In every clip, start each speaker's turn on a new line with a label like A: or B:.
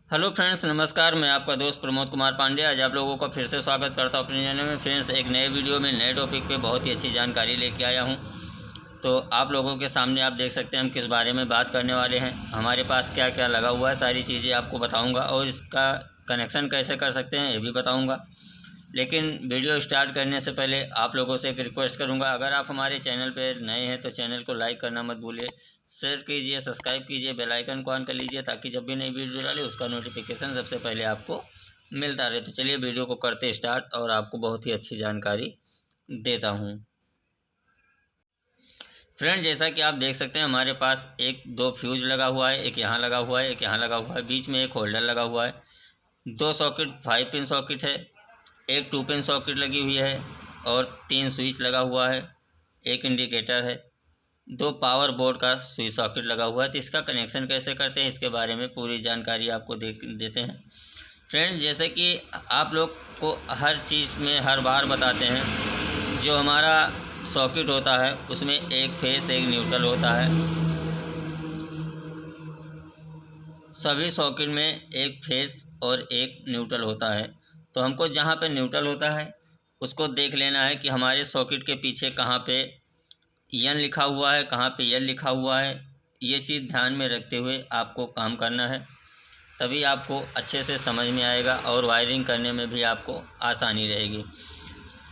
A: Hello friends, नमस्कार। मैं आपका दोस्त प्रमोद कुमार पांडे आज आप लोगों का फिर से स्वागत करता हूँ अपने चैनल में। फ्रेंड्स, एक नए वीडियो में नए टॉपिक पे बहुत ही अच्छी जानकारी लेके आया हूँ। तो आप लोगों के सामने आप देख सकते हैं हम किस बारे में बात करने वाले हैं। हमारे पास क्या क्या लगा हुआ है, सारी चीज़ें आपको बताऊँगा और इसका कनेक्शन कैसे कर सकते हैं ये भी बताऊँगा। लेकिन वीडियो स्टार्ट करने से पहले आप लोगों से एक रिक्वेस्ट करूँगा, अगर आप हमारे चैनल पर नए हैं तो चैनल को लाइक करना मत भूलिए, शेयर कीजिए, सब्सक्राइब कीजिए, बेल आइकन को ऑन कर लीजिए ताकि जब भी नई वीडियो डाले उसका नोटिफिकेशन सबसे पहले आपको मिलता रहे। तो चलिए वीडियो को करते स्टार्ट और आपको बहुत ही अच्छी जानकारी देता हूँ। फ्रेंड, जैसा कि आप देख सकते हैं हमारे पास दो फ्यूज लगा हुआ है, एक यहाँ लगा हुआ है, एक यहाँ लगा हुआ है, बीच में एक होल्डर लगा हुआ है, दो सॉकेट 5 पिन सॉकेट है, एक 2 पिन सॉकेट लगी हुई है और 3 स्विच लगा हुआ है, एक इंडिकेटर है, दो पावर बोर्ड का स्विच सॉकेट लगा हुआ है। तो इसका कनेक्शन कैसे करते हैं इसके बारे में पूरी जानकारी आपको देते हैं। फ्रेंड्स, जैसे कि आप लोग को हर चीज़ में हर बार बताते हैं, जो हमारा सॉकेट होता है उसमें एक फेस एक न्यूट्रल होता है। सभी सॉकेट में एक फेस और एक न्यूट्रल होता है। तो हमको जहाँ पे न्यूट्रल होता है उसको देख लेना है कि हमारे सॉकेट के पीछे कहाँ पे एन लिखा हुआ है, कहाँ पे एल लिखा हुआ है। ये चीज़ ध्यान में रखते हुए आपको काम करना है, तभी आपको अच्छे से समझ में आएगा और वायरिंग करने में भी आपको आसानी रहेगी।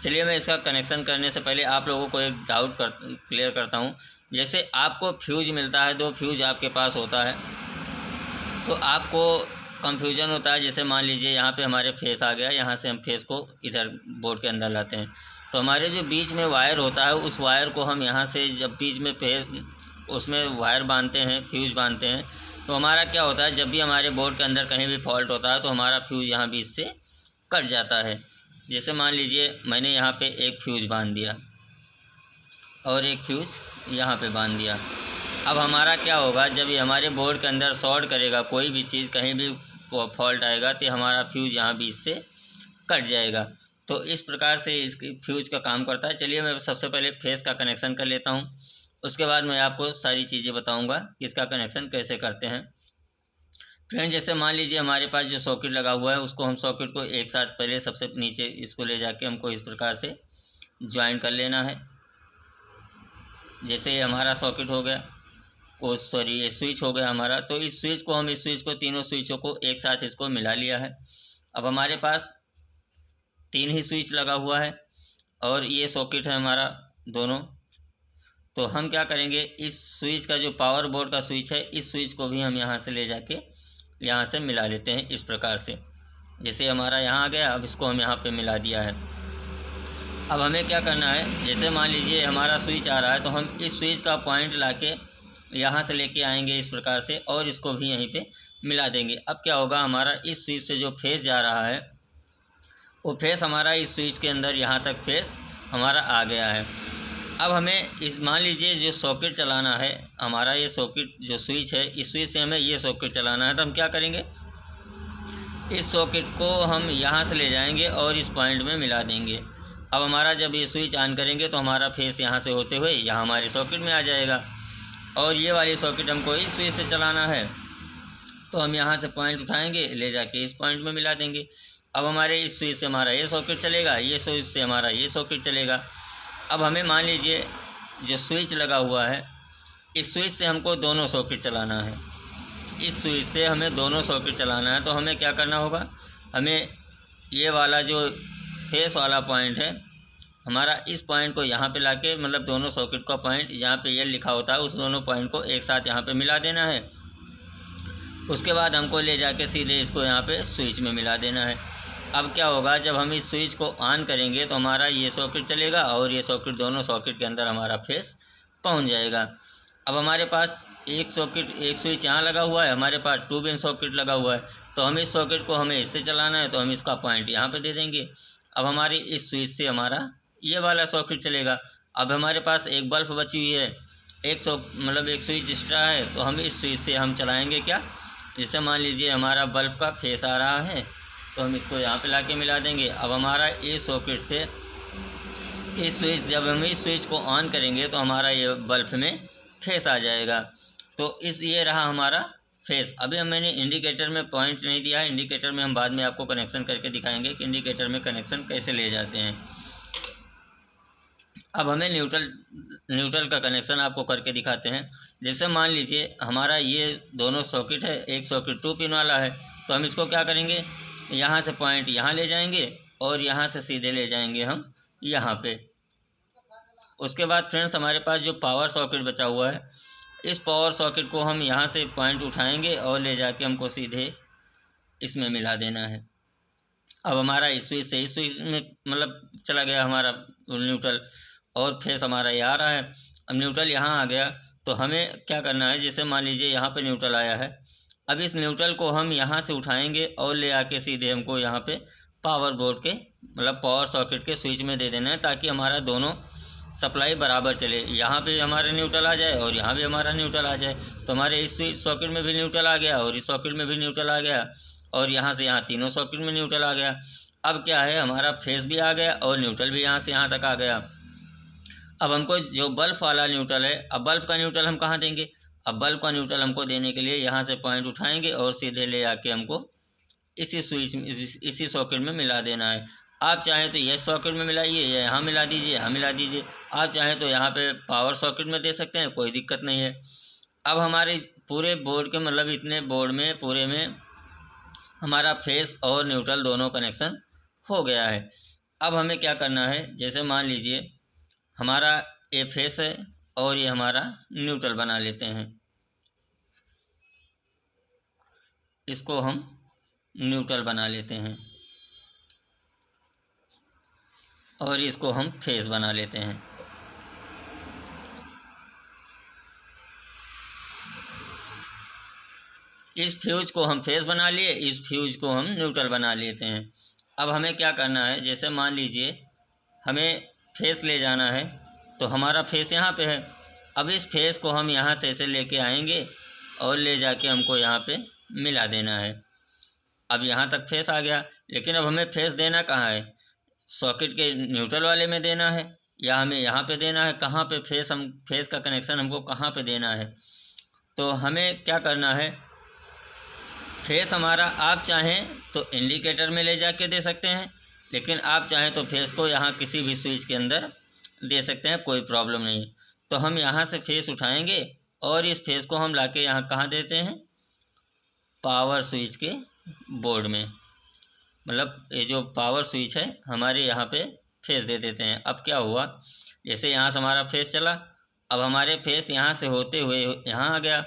A: चलिए मैं इसका कनेक्शन करने से पहले आप लोगों को एक डाउट क्लियर करता हूँ। जैसे आपको फ्यूज मिलता है, दो फ्यूज आपके पास होता है, तो आपको कंफ्यूजन होता है। जैसे मान लीजिए यहाँ पे हमारे फेस आ गया, यहाँ से हम फेस को इधर बोर्ड के अंदर लाते हैं, तो हमारे जो बीच में वायर होता है उस वायर को हम यहाँ से जब बीच में फेस उसमें वायर बांधते हैं, फ्यूज बांधते हैं, तो हमारा क्या होता है, जब भी हमारे बोर्ड के अंदर कहीं भी फॉल्ट होता है तो हमारा फ्यूज यहाँ बीच से कट जाता है। जैसे मान लीजिए मैंने यहाँ पे एक फ्यूज बांध दिया और एक फ्यूज यहाँ पे बांध दिया। अब हमारा क्या होगा, जब ये हमारे बोर्ड के अंदर शॉर्ट करेगा, कोई भी चीज़ कहीं भी फॉल्ट आएगा तो हमारा फ्यूज यहाँ बीच से कट जाएगा। तो इस प्रकार से इसकी फ्यूज का काम करता है। चलिए मैं सबसे पहले फेस का कनेक्शन कर लेता हूँ, उसके बाद मैं आपको सारी चीज़ें बताऊँगा कि इसका कनेक्शन कैसे करते हैं। फ्रेंड, जैसे मान लीजिए हमारे पास जो सॉकेट लगा हुआ है उसको हम सॉकेट को एक साथ पहले सबसे नीचे इसको ले जाके हमको इस प्रकार से ज्वाइन कर लेना है। जैसे हमारा सॉकेट हो गया, ये स्विच हो गया हमारा, तो इस स्विच को तीनों स्विचों को एक साथ इसको मिला लिया है। अब हमारे पास 3 ही स्विच लगा हुआ है और ये सॉकेट है हमारा दोनों। तो हम क्या करेंगे, इस स्विच का जो पावर बोर्ड का स्विच है, इस स्विच को भी हम यहाँ से ले जाके यहाँ से मिला लेते हैं इस प्रकार से। जैसे हमारा यहाँ आ गया, अब इसको हम यहाँ पे मिला दिया है। अब हमें क्या करना है, जैसे मान लीजिए हमारा स्विच आ रहा है तो हम इस स्विच का पॉइंट लाके यहाँ से लेके आएंगे इस प्रकार से और इसको भी यहीं पे मिला देंगे। अब क्या होगा, हमारा इस स्विच से जो फेस जा रहा है वो फेस हमारा इस स्विच के अंदर यहाँ तक फेस हमारा आ गया है। अब हमें इस मान लीजिए जो सॉकेट चलाना है, हमारा ये सॉकेट जो स्विच है, इस स्विच से हमें ये सॉकेट चलाना है। तो हम क्या करेंगे, इस सॉकेट को हम यहाँ से ले जाएंगे और इस पॉइंट में मिला देंगे। अब हमारा जब ये स्विच ऑन करेंगे तो हमारा फेस यहाँ से होते हुए यहाँ हमारे सॉकेट में आ जाएगा और ये वाली सॉकेट हमको इस स्विच से चलाना है, तो हम यहाँ से पॉइंट उठाएंगे, ले जाके इस पॉइंट में मिला देंगे। अब हमारे इस स्विच से हमारा ये सॉकेट चलेगा, ये स्विच से हमारा ये सॉकेट चलेगा। अब हमें मान लीजिए जो स्विच लगा हुआ है, इस स्विच से हमको दोनों सॉकेट चलाना है, इस स्विच से हमें दोनों सॉकेट चलाना है। तो हमें क्या करना होगा, हमें ये वाला जो फेस वाला पॉइंट है हमारा, इस पॉइंट को यहाँ पे लाके, मतलब दोनों सॉकेट का पॉइंट जहाँ पे ये लिखा होता है उस दोनों पॉइंट को एक साथ यहाँ पे मिला देना है। उसके बाद हमको ले जाके सीधे इसको यहाँ पे स्विच में मिला देना है। अब क्या होगा, जब हम इस स्विच को ऑन करेंगे तो हमारा ये सॉकेट चलेगा और ये सॉकेट, दोनों सॉकेट के अंदर हमारा फेस पहुंच जाएगा। अब हमारे पास एक स्विच यहाँ लगा हुआ है, हमारे पास 2 पिन सॉकेट लगा हुआ है, तो हम इस सॉकेट को हमें इससे चलाना है तो हम इसका पॉइंट यहाँ पे दे देंगे। अब हमारी इस स्विच से हमारा ये वाला सॉकेट चलेगा। अब हमारे पास एक बल्ब बची हुई है, एक स्विच एक्स्ट्रा है, तो हम इस स्विच से हम चलाएँगे क्या, जैसे मान लीजिए हमारा बल्ब का फेस आ रहा है तो हम इसको यहाँ पे लाके मिला देंगे। अब हमारा इस सॉकेट से इस स्विच, जब हम इस स्विच को ऑन करेंगे तो हमारा ये बल्ब में फेस आ जाएगा। तो ये रहा हमारा फेस। अभी मैंने इंडिकेटर में पॉइंट नहीं दिया है, इंडिकेटर में हम बाद में आपको कनेक्शन करके दिखाएंगे कि इंडिकेटर में कनेक्शन कैसे ले जाते हैं। अब हमें न्यूट्रल का कनेक्शन आपको करके दिखाते हैं। जैसे मान लीजिए हमारा ये दोनों सॉकेट है, एक सॉकेट 2 पिन वाला है, तो हम इसको क्या करेंगे, यहाँ से पॉइंट यहाँ ले जाएंगे और यहाँ से सीधे ले जाएंगे हम यहाँ पे। उसके बाद फ्रेंड्स हमारे पास जो पावर सॉकेट बचा हुआ है, इस पावर सॉकेट को हम यहाँ से पॉइंट उठाएंगे और ले जाके हमको सीधे इसमें मिला देना है। अब हमारा इस स्विच से इस स्विच में मतलब चला गया हमारा न्यूट्रल, और फेस हमारा ये आ रहा है। अब न्यूट्रल यहाँ आ गया, तो हमें क्या करना है, जैसे मान लीजिए यहाँ पे न्यूट्रल आया है, अब इस न्यूट्रल को हम यहाँ से उठाएंगे और ले आके सीधे हमको यहाँ पे पावर बोर्ड के मतलब पावर सॉकेट के स्विच में दे देना है, ताकि हमारा दोनों सप्लाई बराबर चले। यहाँ पे हमारा न्यूट्रल आ जाए और यहाँ भी हमारा न्यूट्रल आ जाए, तो हमारे इस स्विच सॉकेट में भी न्यूट्रल आ गया और इस सॉकेट में भी न्यूट्रल आ गया, और यहाँ से यहाँ तीनों सॉकेट में न्यूट्रल आ गया। अब क्या है, हमारा फेस भी आ गया और न्यूट्रल भी यहाँ से यहाँ तक आ गया। अब हमको जो बल्ब वाला न्यूट्रल है, अब बल्ब का न्यूट्रल हम कहाँ देंगे, अब बल्ब का न्यूट्रल हमको देने के लिए यहाँ से पॉइंट उठाएंगे और सीधे ले आके हमको इसी स्विच इसी सॉकेट में मिला देना है। आप चाहें तो ये सॉकेट में मिलाइए या यहाँ मिला दीजिए, यहाँ मिला दीजिए। आप चाहें तो यहाँ पे पावर सॉकेट में दे सकते हैं, कोई दिक्कत नहीं है। अब हमारे पूरे बोर्ड के मतलब इतने बोर्ड में पूरे में हमारा फेस और न्यूट्रल दोनों कनेक्शन हो गया है। अब हमें क्या करना है, जैसे मान लीजिए हमारा ये फेस है और ये हमारा न्यूट्रल बना लेते हैं, इसको हम न्यूट्रल बना लेते हैं और इसको हम फेस बना लेते हैं। इस फ्यूज को हम फेस बना लिए, इस फ्यूज को हम न्यूट्रल बना लेते हैं। अब हमें क्या करना है, जैसे मान लीजिए हमें फेस ले जाना है, तो हमारा फेस यहाँ पे है। अब इस फेस को हम यहाँ से ऐसे लेके आएंगे और ले जाके हमको यहाँ पे मिला देना है। अब यहाँ तक फेस आ गया, लेकिन अब हमें फेस देना कहाँ है, सॉकेट के न्यूट्रल वाले में देना है या हमें यहाँ पे देना है, कहाँ पे फेस का कनेक्शन हमको कहाँ पे देना है। तो हमें क्या करना है, फेस हमारा आप चाहें तो इंडिकेटर में ले जाके दे सकते हैं, लेकिन आप चाहें तो फेस को यहाँ किसी भी स्विच के अंदर दे सकते हैं, कोई प्रॉब्लम नहीं। तो हम यहाँ से फेस उठाएंगे और इस फेस को हम लाके यहाँ कहाँ देते हैं, पावर स्विच के बोर्ड में, मतलब ये जो पावर स्विच है हमारे यहाँ पे फेस दे देते हैं। अब क्या हुआ, जैसे यहाँ से हमारा फेस चला, अब हमारे फेस यहाँ से होते हुए यहाँ आ गया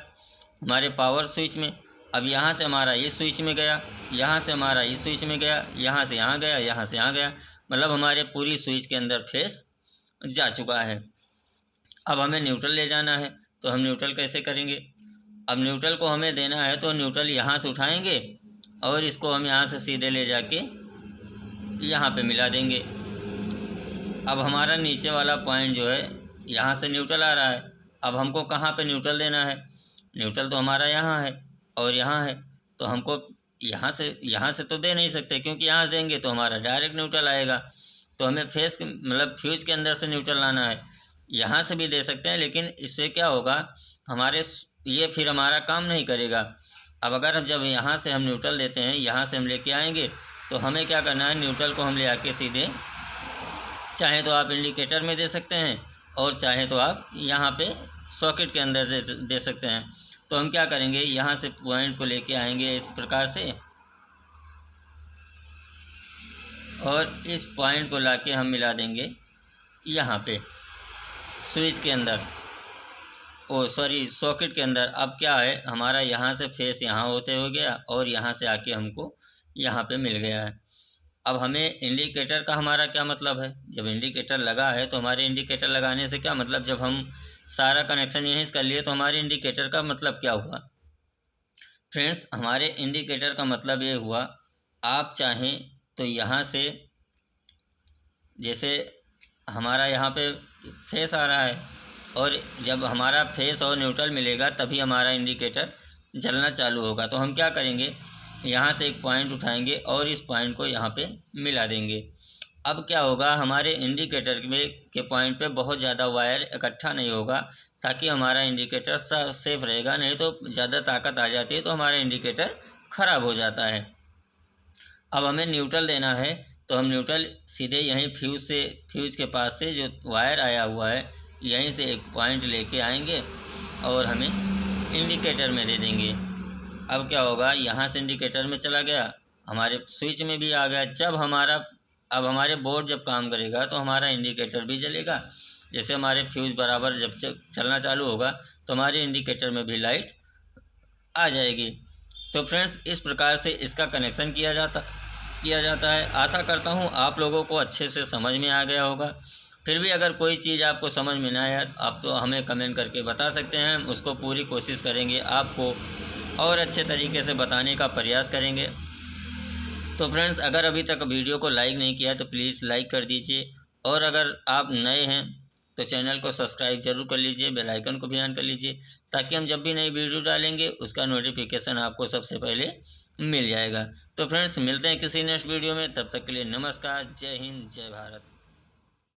A: हमारे पावर स्विच में। अब यहाँ से हमारा इस स्विच में गया, यहाँ से हमारा इस स्विच में गया, यहाँ से यहाँ गया, यहाँ से यहाँ गया, मतलब हमारे पूरी स्विच के अंदर फेस जा चुका है। अब हमें न्यूट्रल ले जाना है, तो हम न्यूट्रल कैसे करेंगे। अब न्यूट्रल को हमें देना है तो न्यूट्रल यहाँ से उठाएंगे और इसको हम यहाँ से सीधे ले जाके यहाँ पे मिला देंगे। अब हमारा नीचे वाला पॉइंट जो है यहाँ से न्यूट्रल आ रहा है, अब हमको कहाँ पे न्यूट्रल देना है, न्यूट्रल तो हमारा यहाँ है और यहाँ है, तो हमको यहाँ से तो दे नहीं सकते, क्योंकि यहाँ से देंगे तो हमारा डायरेक्ट न्यूट्रल आएगा। तो हमें फेस मतलब फ्यूज के अंदर से न्यूट्रल लाना है। यहाँ से भी दे सकते हैं, लेकिन इससे क्या होगा, हमारे ये फिर हमारा काम नहीं करेगा। अब अगर जब यहाँ से हम न्यूट्रल देते हैं, यहाँ से हम लेके आएंगे, तो हमें क्या करना है, न्यूट्रल को हम ले आके सीधे, चाहे तो आप इंडिकेटर में दे सकते हैं और चाहे तो आप यहाँ पे सॉकेट के अंदर दे सकते हैं। तो हम क्या करेंगे, यहाँ से पॉइंट को लेके आएंगे इस प्रकार से, और इस पॉइंट को लाके हम मिला देंगे यहाँ पे स्विच के अंदर, सॉकेट के अंदर। अब क्या है, हमारा यहाँ से फेस यहाँ होते हो गया और यहाँ से आके हमको यहाँ पे मिल गया है। अब हमें इंडिकेटर का हमारा क्या मतलब है, जब इंडिकेटर लगा है तो हमारे इंडिकेटर लगाने से क्या मतलब, जब हम सारा कनेक्शन यहीं से कर लिए तो हमारे इंडिकेटर का मतलब क्या हुआ फ्रेंड्स, हमारे इंडिकेटर का मतलब ये हुआ, आप चाहें तो यहाँ से, जैसे हमारा यहाँ पे फेस आ रहा है और जब हमारा फेस और न्यूट्रल मिलेगा तभी हमारा इंडिकेटर जलना चालू होगा। तो हम क्या करेंगे, यहाँ से एक पॉइंट उठाएंगे और इस पॉइंट को यहाँ पे मिला देंगे। अब क्या होगा, हमारे इंडिकेटर के पॉइंट पे बहुत ज़्यादा वायर इकट्ठा नहीं होगा, ताकि हमारा इंडिकेटर सेफ रहेगा। नहीं तो ज़्यादा ताकत आ जाती है तो हमारा इंडिकेटर ख़राब हो जाता है। अब हमें न्यूट्रल देना है, तो हम न्यूट्रल सीधे यहीं फ्यूज़ के पास से जो वायर आया हुआ है यहीं से एक पॉइंट लेके आएंगे और हमें इंडिकेटर में दे देंगे। अब क्या होगा, यहाँ से इंडिकेटर में चला गया, हमारे स्विच में भी आ गया। अब हमारे बोर्ड जब काम करेगा तो हमारा इंडिकेटर भी जलेगा। जैसे हमारे फ्यूज़ बराबर जब चलना चालू होगा तो हमारे इंडिकेटर में भी लाइट आ जाएगी। तो फ्रेंड्स, इस प्रकार से इसका कनेक्शन किया जाता है। आशा करता हूँ आप लोगों को अच्छे से समझ में आ गया होगा। फिर भी अगर कोई चीज़ आपको समझ में ना आए आप तो हमें कमेंट करके बता सकते हैं। हम उसको पूरी कोशिश करेंगे आपको और अच्छे तरीके से बताने का प्रयास करेंगे। तो फ्रेंड्स, अगर अभी तक वीडियो को लाइक नहीं किया तो प्लीज़ लाइक कर दीजिए, और अगर आप नए हैं तो चैनल को सब्सक्राइब जरूर कर लीजिए, बेल आइकन को भी ऑन कर लीजिए, ताकि हम जब भी नई वीडियो डालेंगे उसका नोटिफिकेशन आपको सबसे पहले मिल जाएगा। तो फ्रेंड्स, मिलते हैं किसी नेक्स्ट वीडियो में, तब तक के लिए नमस्कार, जय हिंद, जय भारत।